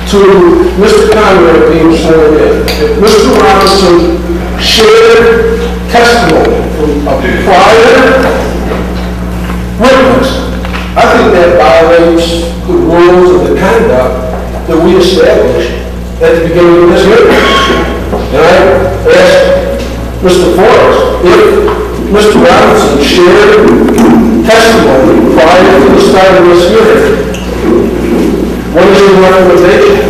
to Mr. Conrad being sworn in. If Mr. Robinson shared testimony from a prior witness, I think that violates the rules of the conduct that we established at the beginning of this hearing. And I asked Mr. Forrest if Mr. Robinson shared testimony prior to the start of this hearing. What is your recommendation?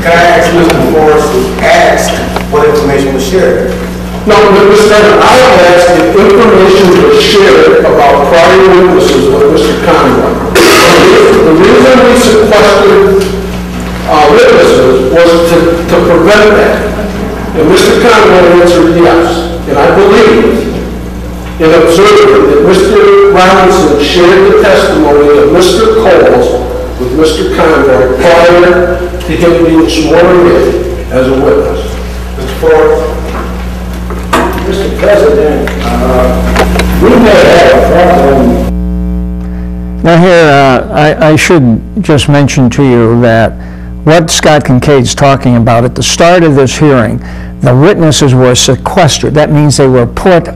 Can I ask Mr. Forrest to ask what information was shared? No, Mr. Chairman, I asked if information was shared about prior witnesses with Mr. Conrad. The reason we sequestered witnesses was to prevent that. And Mr. Conrad answered yes. And I believe in observing that Mr. Robinson shared the testimony of Mr. Coles with Mr. Conrad prior to him being sworn in as a witness. Mr. Forrest? Mr. President, we may have a problem. Now here, I should just mention to you that what Scott Kincaid's talking about at the start of this hearing, the witnesses were sequestered. That means they were put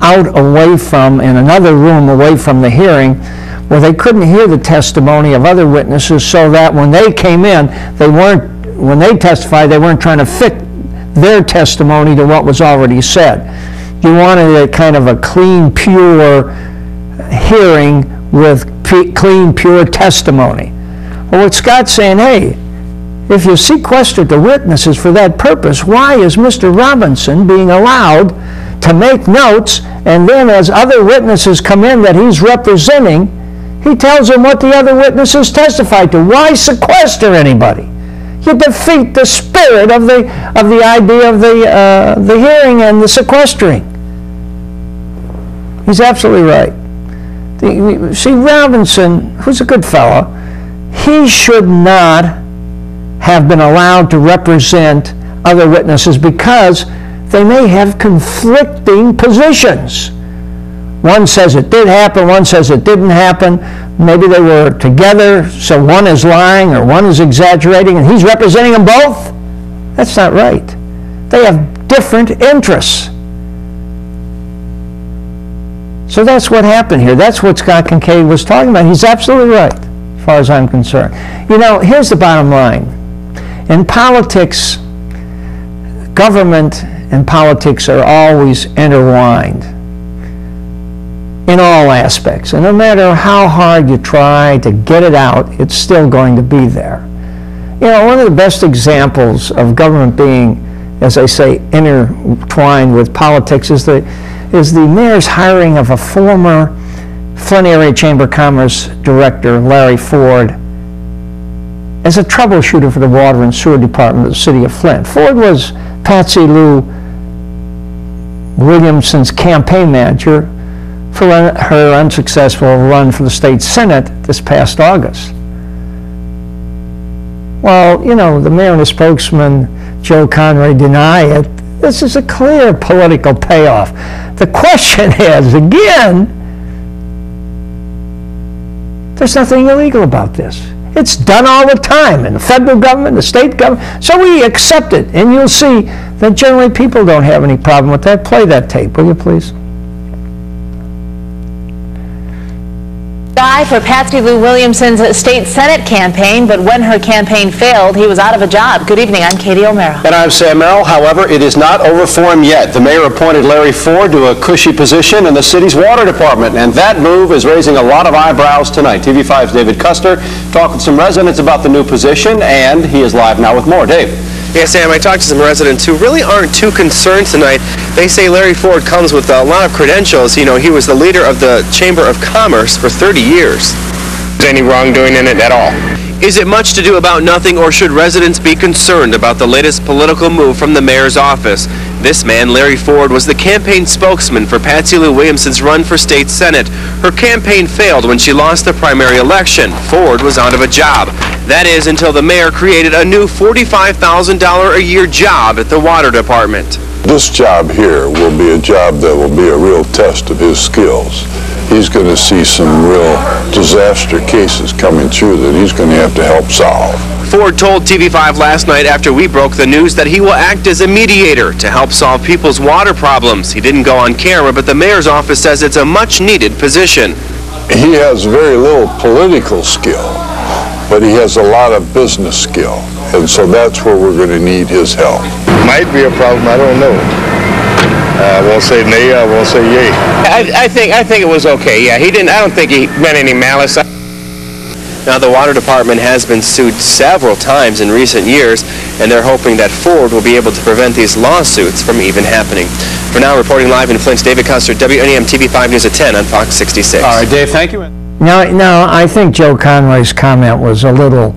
out away from, in another room away from the hearing, where they couldn't hear the testimony of other witnesses, so that when they came in, when they testified, they weren't trying to fit their testimony to what was already said. You wanted a kind of a clean, pure hearing with clean, pure testimony. Well, what Scott's saying, hey, if you sequestered the witnesses for that purpose, why is Mr. Robinson being allowed to make notes, and then as other witnesses come in that he's representing, he tells them what the other witnesses testified to? Why sequester anybody? You defeat the spirit of the idea of the hearing and the sequestering. He's absolutely right. See, Robinson, who's a good fellow, he should not have been allowed to represent other witnesses because they may have conflicting positions. One says it did happen, one says it didn't happen. Maybe they were together, so one is lying or one is exaggerating, and he's representing them both. That's not right. They have different interests. So that's what happened here. That's what Scott Kincaid was talking about. He's absolutely right, as far as I'm concerned. You know, here's the bottom line. In politics, government and politics are always intertwined in all aspects. And no matter how hard you try to get it out, it's still going to be there. You know, one of the best examples of government being, as I say, intertwined with politics is the mayor's hiring of a former Flint Area Chamber of Commerce director, Larry Ford, as a troubleshooter for the Water and Sewer Department of the city of Flint. Ford was Patsy Lou Williamson's campaign manager for her unsuccessful run for the state Senate this past August. Well, you know, the mayor and the spokesman, Joe Conway, deny it. This is a clear political payoff. The question is, again, there's nothing illegal about this. It's done all the time in the federal government, the state government, so we accept it. And you'll see that generally people don't have any problem with that. Play that tape, will you please? Guy for Patsy Lou Williamson's state Senate campaign, but when her campaign failed, he was out of a job. Good evening, I'm Katie O'Mara. And I'm Sam Merrill. However, it is not over for him yet. The mayor appointed Larry Ford to a cushy position in the city's water department, and that move is raising a lot of eyebrows tonight. TV5's David Custer talked with some residents about the new position, and he is live now with more. Dave. Yeah, Sam, I talked to some residents who really aren't too concerned tonight. They say Larry Ford comes with a lot of credentials. You know, he was the leader of the Chamber of Commerce for 30 years. Is there any wrongdoing in it at all? Is it much to do about nothing, or should residents be concerned about the latest political move from the mayor's office? This man, Larry Ford, was the campaign spokesman for Patsy Lou Williamson's run for state senate. Her campaign failed when she lost the primary election. Ford was out of a job. That is, until the mayor created a new $45,000 a year job at the water department. This job here will be a job that will be a real test of his skills. he's going to see some real disaster cases coming through that he's going to have to help solve. Ford told TV5 last night after we broke the news that he will act as a mediator to help solve people's water problems. He didn't go on camera, but the mayor's office says it's a much-needed position. He has very little political skill, but he has a lot of business skill, and so that's where we're going to need his help. Might be a problem, I don't know. I won't say nay, I won't say yay. I think it was okay, yeah. I don't think he meant any malice. Now, the water department has been sued several times in recent years, and they're hoping that Ford will be able to prevent these lawsuits from even happening. For now, reporting live in Flint, David Custer, WNEM TV5 News at 10 on Fox 66. All right, Dave, thank you. Now, I think Joe Conway's comment was a little